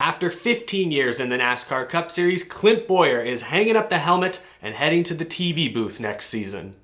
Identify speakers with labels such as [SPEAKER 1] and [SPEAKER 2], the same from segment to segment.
[SPEAKER 1] After 15 years in the NASCAR Cup Series, Clint Bowyer is hanging up the helmet and heading to the TV booth next season.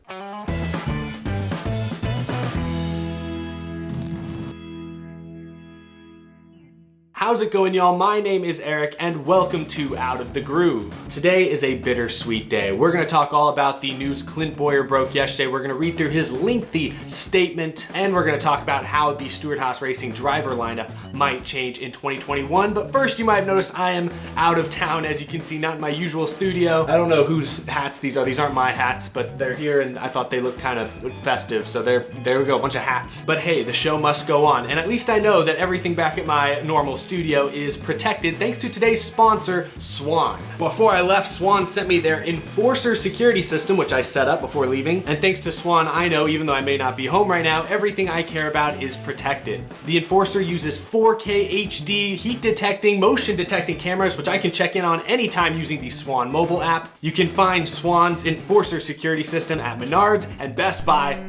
[SPEAKER 1] How's it going, y'all? My name is Eric and welcome to Out of the Groove. Today is a bittersweet day. We're gonna talk all about the news Clint Bowyer broke yesterday. We're gonna read through his lengthy statement and we're gonna talk about how the Stewart-Haas Racing driver lineup might change in 2021. But first, you might have noticed I am out of town, as you can see, not in my usual studio. I don't know whose hats these are. These aren't my hats, but they're here and I thought they looked kind of festive. So there we go, a bunch of hats. But hey, the show must go on. And at least I know that everything back at my normal studio is protected thanks to today's sponsor, Swan. Before I left, Swan sent me their Enforcer security system, which I set up before leaving. And thanks to Swan, I know, even though I may not be home right now, everything I care about is protected. The Enforcer uses 4K HD heat detecting, motion detecting cameras, which I can check in on anytime using the Swan mobile app. You can find Swan's Enforcer security system at Menards and Best Buy.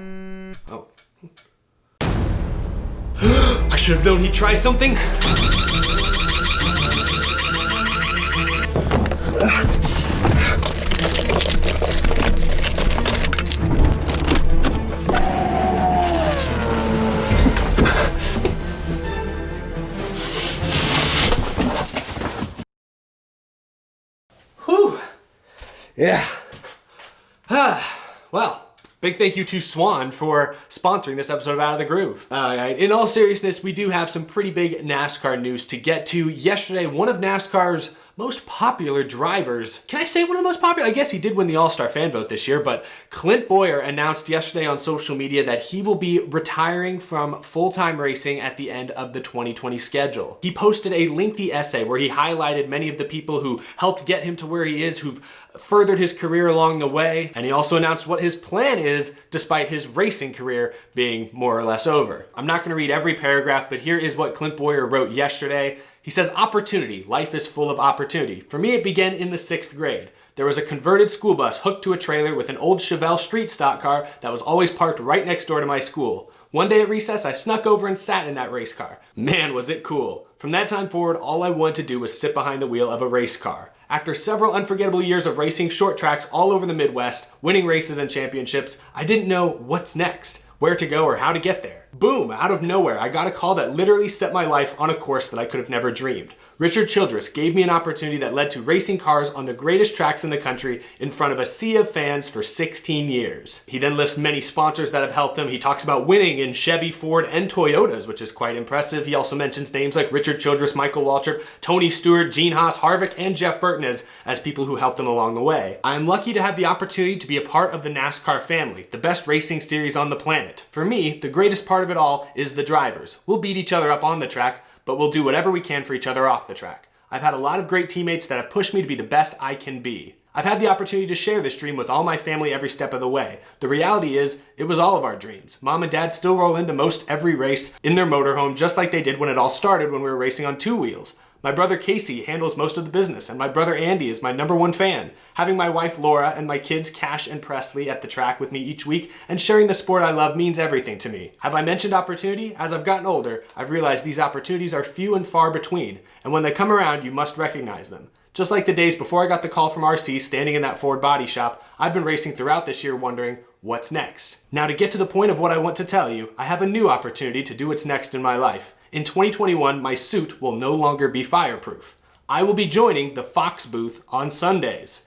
[SPEAKER 1] Oh. I should have known he'd try something. Whew. Yeah. Well. Big thank you to Swan for sponsoring this episode of Out of the Groove. In all seriousness, we do have some pretty big NASCAR news to get to. Yesterday, one of NASCAR's most popular drivers. Can I say one of the most popular? I guess he did win the All-Star fan vote this year, but Clint Bowyer announced yesterday on social media that he will be retiring from full-time racing at the end of the 2020 schedule. He posted a lengthy essay where he highlighted many of the people who helped get him to where he is, who've furthered his career along the way, and he also announced what his plan is despite his racing career being more or less over. I'm not gonna read every paragraph, but here is what Clint Bowyer wrote yesterday. He says, "Opportunity. Life is full of opportunity. For me, it began in the 6th grade. There was a converted school bus hooked to a trailer with an old Chevelle street stock car that was always parked right next door to my school. One day at recess, I snuck over and sat in that race car. Man, was it cool. From that time forward, all I wanted to do was sit behind the wheel of a race car. After several unforgettable years of racing short tracks all over the Midwest, winning races and championships, I didn't know what's next, where to go or how to get there. Boom, out of nowhere, I got a call that literally set my life on a course that I could have never dreamed. Richard Childress gave me an opportunity that led to racing cars on the greatest tracks in the country in front of a sea of fans for 16 years. He then lists many sponsors that have helped him. He talks about winning in Chevy, Ford, and Toyotas, which is quite impressive. He also mentions names like Richard Childress, Michael Waltrip, Tony Stewart, Gene Haas, Harvick, and Jeff Burton as people who helped him along the way. I am lucky to have the opportunity to be a part of the NASCAR family, the best racing series on the planet. For me, the greatest part of it all is the drivers. We'll beat each other up on the track, but we'll do whatever we can for each other off the track. I've had a lot of great teammates that have pushed me to be the best I can be. I've had the opportunity to share this dream with all my family every step of the way. The reality is, it was all of our dreams. Mom and Dad still roll into most every race in their motorhome just like they did when it all started when we were racing on 2 wheels. My brother Casey handles most of the business, and my brother Andy is my #1 fan. Having my wife Laura and my kids Cash and Presley at the track with me each week and sharing the sport I love means everything to me. Have I mentioned opportunity? As I've gotten older, I've realized these opportunities are few and far between, and when they come around, you must recognize them. Just like the days before I got the call from RC standing in that Ford body shop, I've been racing throughout this year wondering, what's next? Now to get to the point of what I want to tell you, I have a new opportunity to do what's next in my life. In 2021, my suit will no longer be fireproof. I will be joining the Fox booth on Sundays.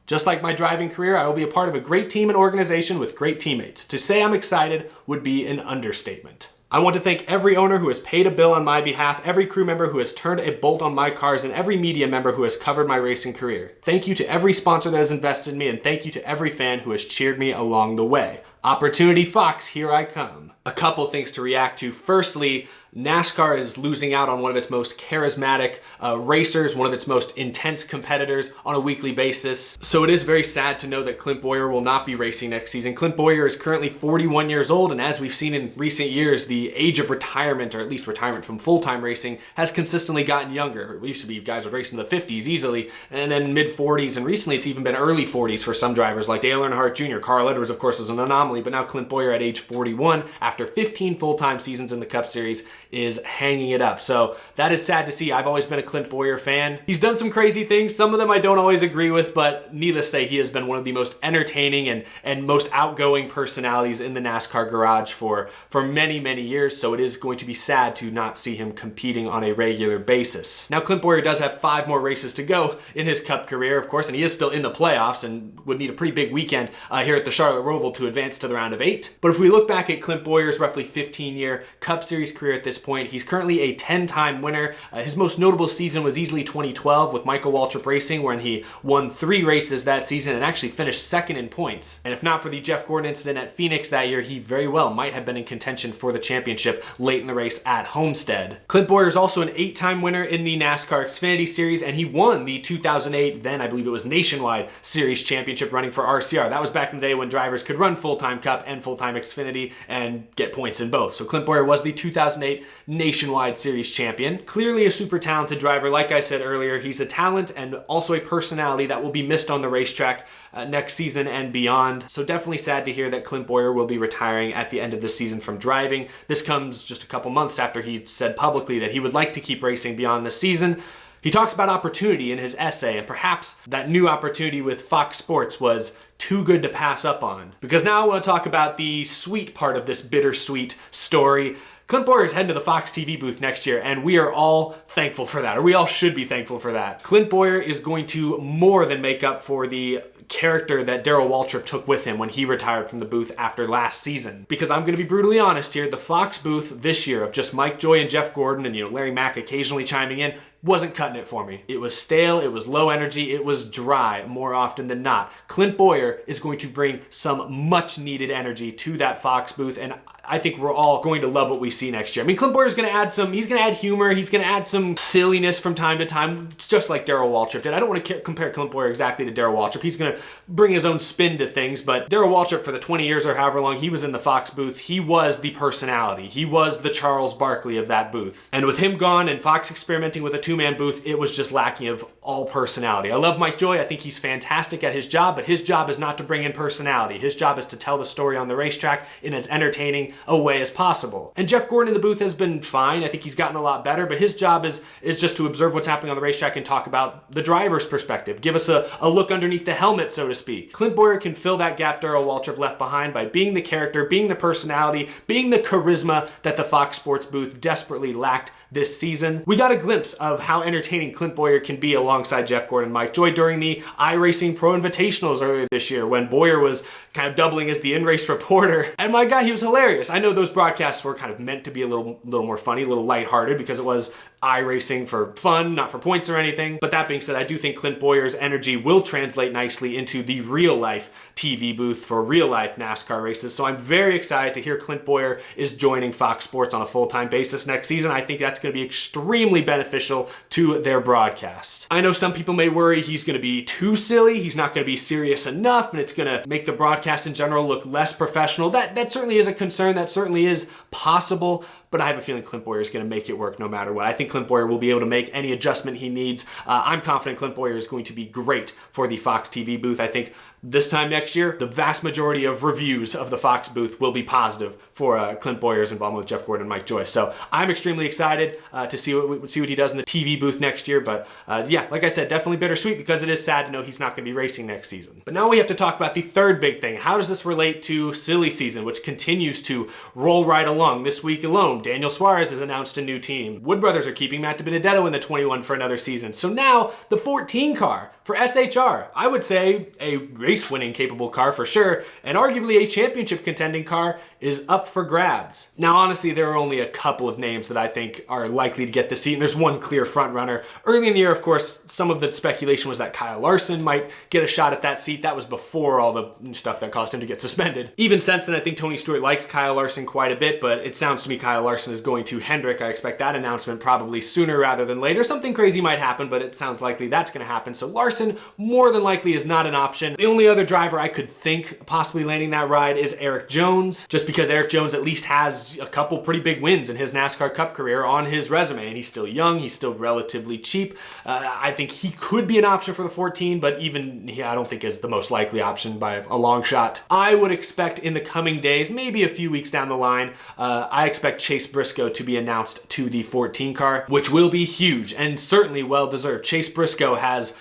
[SPEAKER 1] Just like my driving career, I will be a part of a great team and organization with great teammates. To say I'm excited would be an understatement. I want to thank every owner who has paid a bill on my behalf, every crew member who has turned a bolt on my cars, and every media member who has covered my racing career. Thank you to every sponsor that has invested in me, and thank you to every fan who has cheered me along the way. Opportunity Fox, here I come. A couple things to react to. Firstly, NASCAR is losing out on one of its most charismatic racers, one of its most intense competitors on a weekly basis. So it is very sad to know that Clint Bowyer will not be racing next season. Clint Bowyer is currently 41 years old, and as we've seen in recent years, the age of retirement, or at least retirement from full-time racing, has consistently gotten younger. It used to be guys would race in the 50s easily, and then mid-40s, and recently it's even been early 40s for some drivers like Dale Earnhardt Jr. Carl Edwards, of course, was an anomaly finally, but now Clint Bowyer at age 41, after 15 full-time seasons in the Cup Series, is hanging it up. So that is sad to see. I've always been a Clint Bowyer fan. He's done some crazy things. Some of them I don't always agree with, but needless to say, he has been one of the most entertaining and most outgoing personalities in the NASCAR garage for many, many years. So it is going to be sad to not see him competing on a regular basis. Now, Clint Bowyer does have 5 more races to go in his Cup career, of course, and he is still in the playoffs and would need a pretty big weekend here at the Charlotte Roval to advance to the round of 8. But if we look back at Clint Bowyer's roughly 15-year Cup Series career at this point, he's currently a 10-time winner. His most notable season was easily 2012 with Michael Waltrip Racing, when he won 3 races that season and actually finished second in points. And if not for the Jeff Gordon incident at Phoenix that year, he very well might have been in contention for the championship late in the race at Homestead. Clint Bowyer is also an 8-time winner in the NASCAR Xfinity Series, and he won the 2008, then I believe it was Nationwide Series championship running for RCR. That was back in the day when drivers could run full-time Cup and full-time Xfinity and get points in both. So Clint Bowyer was the 2008 Nationwide Series champion. Clearly a super talented driver. Like I said earlier, he's a talent and also a personality that will be missed on the racetrack next season and beyond. So definitely sad to hear that Clint Bowyer will be retiring at the end of this season from driving. This comes just a couple months after he said publicly that he would like to keep racing beyond this season. He talks about opportunity in his essay, and perhaps that new opportunity with Fox Sports was too good to pass up on. Because now I want to talk about the sweet part of this bittersweet story. Clint Bowyer is heading to the Fox TV booth next year, and we are all thankful for that, or we all should be thankful for that. Clint Bowyer is going to more than make up for the character that Darrell Waltrip took with him when he retired from the booth after last season. Because I'm going to be brutally honest here, the Fox booth this year of just Mike Joy and Jeff Gordon and Larry Mack occasionally chiming in wasn't cutting it for me. It was stale, it was low energy, it was dry more often than not. Clint Bowyer is going to bring some much needed energy to that Fox booth, and I think we're all going to love what we see next year. I mean, Clint Bowyer is going to add he's going to add humor, he's going to add some silliness from time to time, just like Darrell Waltrip did. I don't want to compare Clint Bowyer exactly to Darrell Waltrip. He's going to bring his own spin to things, but Darrell Waltrip, for the 20 years or however long he was in the Fox booth, he was the personality. He was the Charles Barkley of that booth. And with him gone and Fox experimenting with a 2-man booth, it was just lacking of all personality. I love Mike Joy. I think he's fantastic at his job, but his job is not to bring in personality. His job is to tell the story on the racetrack in as entertaining a way as possible. And Jeff Gordon in the booth has been fine. I think he's gotten a lot better, but his job is just to observe what's happening on the racetrack and talk about the driver's perspective. Give us a look underneath the helmet, so to speak. Clint Bowyer can fill that gap Darrell Waltrip left behind by being the character, being the personality, being the charisma that the Fox Sports booth desperately lacked this season. We got a glimpse of how entertaining Clint Bowyer can be alongside Jeff Gordon and Mike Joy during the iRacing Pro Invitationals earlier this year, when Bowyer was kind of doubling as the in-race reporter. And my God, he was hilarious. I know those broadcasts were kind of meant to be a little more funny, a little lighthearted, because it was iRacing for fun, not for points or anything. But that being said, I do think Clint Bowyer's energy will translate nicely into the real-life TV booth for real-life NASCAR races. So I'm very excited to hear Clint Bowyer is joining Fox Sports on a full-time basis next season. I think that's going to be extremely beneficial to their broadcast. I know some people may worry he's going to be too silly, he's not going to be serious enough, and it's going to make the broadcast in general look less professional. That certainly is a concern, that certainly is possible, but I have a feeling Clint Bowyer is going to make it work no matter what. I think Clint Bowyer will be able to make any adjustment he needs. I'm confident Clint Bowyer is going to be great for the Fox TV booth. I think this time next year, the vast majority of reviews of the Fox booth will be positive for Clint Bowyer's involvement with Jeff Gordon and Mike Joy. So I'm extremely excited to see what he does in the TV booth next year. But yeah, like I said, definitely bittersweet, because it is sad to know he's not going to be racing next season. But now we have to talk about the third big thing. How does this relate to silly season, which continues to roll right along? This week alone, Daniel Suarez has announced a new team. Wood Brothers are keeping Matt DiBenedetto in the 21 for another season. So now the 14 car for SHR. I would say a race-winning capable car for sure, and arguably a championship contending car is up for grabs. Now, honestly, there are only a couple of names that I think are likely to get the seat, and there's one clear front runner. Early in the year, of course, some of the speculation was that Kyle Larson might get a shot at that seat. That was before all the stuff that caused him to get suspended. Even since then, I think Tony Stewart likes Kyle Larson quite a bit, but it sounds to me Kyle Larson is going to Hendrick. I expect that announcement probably probably sooner rather than later. Something crazy might happen, but it sounds likely that's going to happen. So Larson more than likely is not an option. The only other driver I could think possibly landing that ride is Eric Jones, just because Eric Jones at least has a couple pretty big wins in his NASCAR Cup career on his resume, and he's still young, he's still relatively cheap. I think he could be an option for the 14, but even I don't think is the most likely option by a long shot. I would expect in the coming days, maybe a few weeks down the line, I expect Chase Briscoe to be announced to the 14 car, which will be huge and certainly well deserved. Chase Briscoe has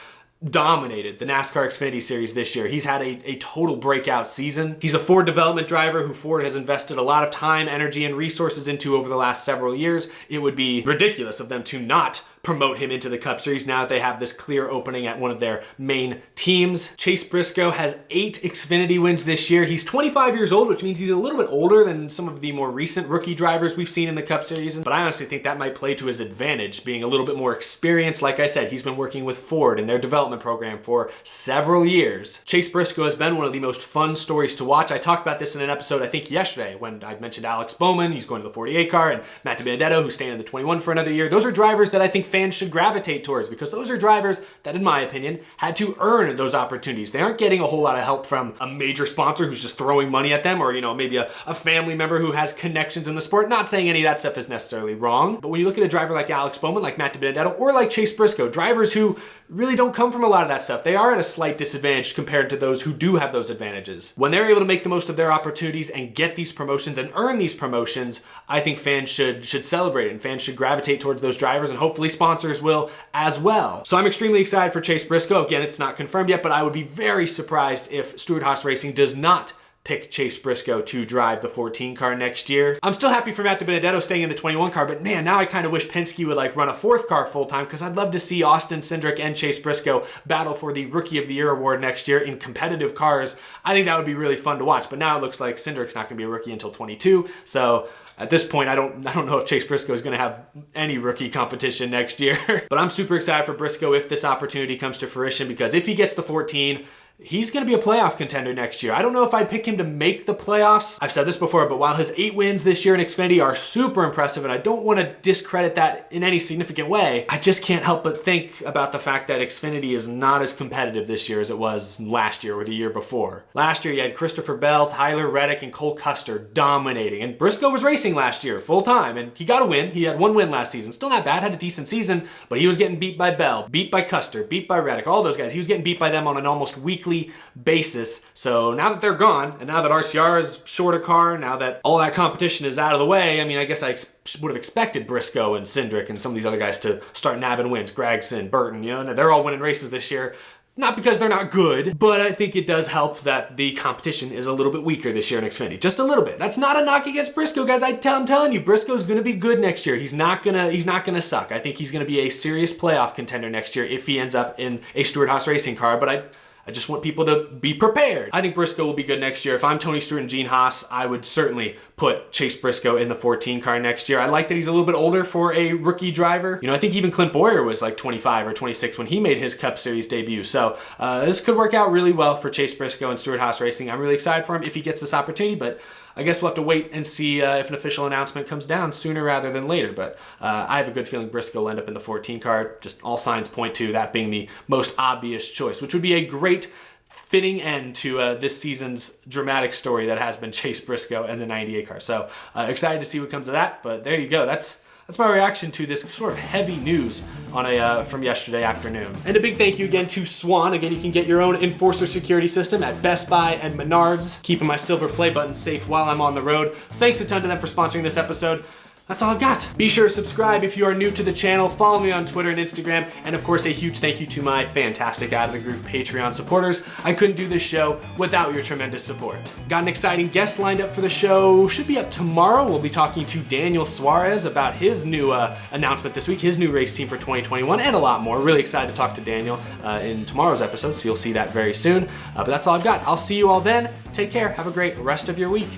[SPEAKER 1] dominated the NASCAR Xfinity Series this year. He's had a total breakout season. He's a Ford development driver who Ford has invested a lot of time, energy, and resources into over the last several years. It would be ridiculous of them to not promote him into the Cup Series now that they have this clear opening at one of their main teams. Chase Briscoe has 8 Xfinity wins this year. He's 25 years old, which means he's a little bit older than some of the more recent rookie drivers we've seen in the Cup Series, but I honestly think that might play to his advantage, being a little bit more experienced. Like I said, he's been working with Ford in their development program for several years. Chase Briscoe has been one of the most fun stories to watch. I talked about this in an episode, I think yesterday, when I mentioned Alex Bowman, he's going to the 48 car, and Matt DiBenedetto, who's staying in the 21 for another year. Those are drivers that I think fans should gravitate towards, because those are drivers that, in my opinion, had to earn those opportunities. They aren't getting a whole lot of help from a major sponsor who's just throwing money at them, or maybe a family member who has connections in the sport. Not saying any of that stuff is necessarily wrong, but when you look at a driver like Alex Bowman, like Matt DiBenedetto, or like Chase Briscoe, drivers who really don't come from a lot of that stuff, they are at a slight disadvantage compared to those who do have those advantages. When they're able to make the most of their opportunities and get these promotions and earn these promotions, I think fans should celebrate it, and fans should gravitate towards those drivers, and hopefully sponsors will as well. So I'm extremely excited for Chase Briscoe. Again, it's not confirmed yet, but I would be very surprised if Stewart-Haas Racing does not pick Chase Briscoe to drive the 14 car next year. I'm still happy for Matt DiBenedetto staying in the 21 car, but man, now I kind of wish Penske would run a 4th car full time, because I'd love to see Austin Cindric and Chase Briscoe battle for the Rookie of the Year award next year in competitive cars. I think that would be really fun to watch, but now it looks like Cindric's not going to be a rookie until 22, so at this point, I don't know if Chase Briscoe is going to have any rookie competition next year. But I'm super excited for Briscoe if this opportunity comes to fruition, because if he gets the 14, he's going to be a playoff contender next year. I don't know if I'd pick him to make the playoffs. I've said this before, but while his 8 wins this year in Xfinity are super impressive, and I don't want to discredit that in any significant way, I just can't help but think about the fact that Xfinity is not as competitive this year as it was last year or the year before. Last year, you had Christopher Bell, Tyler Reddick, and Cole Custer dominating, and Briscoe was racing last year full time, and he got a win. He had 1 win last season. Still not bad, had a decent season, but he was getting beat by Bell, beat by Custer, beat by Reddick, all those guys. He was getting beat by them on an almost weekly basis. So now that they're gone, and now that RCR is short a car, now that all that competition is out of the way, I mean, I guess I would have expected Briscoe and Cindric and some of these other guys to start nabbing wins. Gregson, Burton, they're all winning races this year. Not because they're not good, but I think it does help that the competition is a little bit weaker this year in Xfinity. Just a little bit. That's not a knock against Briscoe, guys. I'm telling you, Briscoe's going to be good next year. He's not gonna suck. I think he's going to be a serious playoff contender next year if he ends up in a Stewart-Haas Racing car, but I just want people to be prepared. I think Briscoe will be good next year. If I'm Tony Stewart and Gene Haas, I would certainly put Chase Briscoe in the 14 car next year. I like that he's a little bit older for a rookie driver. I think even Clint Bowyer was 25 or 26 when he made his Cup Series debut. So this could work out really well for Chase Briscoe and Stewart-Haas Racing. I'm really excited for him if he gets this opportunity, but I guess we'll have to wait and see if an official announcement comes down sooner rather than later. But I have a good feeling Briscoe will end up in the 14 car. Just all signs point to that being the most obvious choice, which would be a great fitting end to this season's dramatic story that has been Chase Briscoe and the 98 car. So excited to see what comes of that, but there you go. That's my reaction to this sort of heavy news on from yesterday afternoon. And a big thank you again to Swan. Again, you can get your own Enforcer security system at Best Buy and Menards, keeping my silver play button safe while I'm on the road. Thanks a ton to them for sponsoring this episode. That's all I've got. Be sure to subscribe if you are new to the channel. Follow me on Twitter and Instagram. And of course, a huge thank you to my fantastic Out of the Groove Patreon supporters. I couldn't do this show without your tremendous support. Got an exciting guest lined up for the show. Should be up tomorrow. We'll be talking to Daniel Suarez about his new announcement this week, his new race team for 2021, and a lot more. Really excited to talk to Daniel in tomorrow's episode, so you'll see that very soon. But that's all I've got. I'll see you all then. Take care. Have a great rest of your week.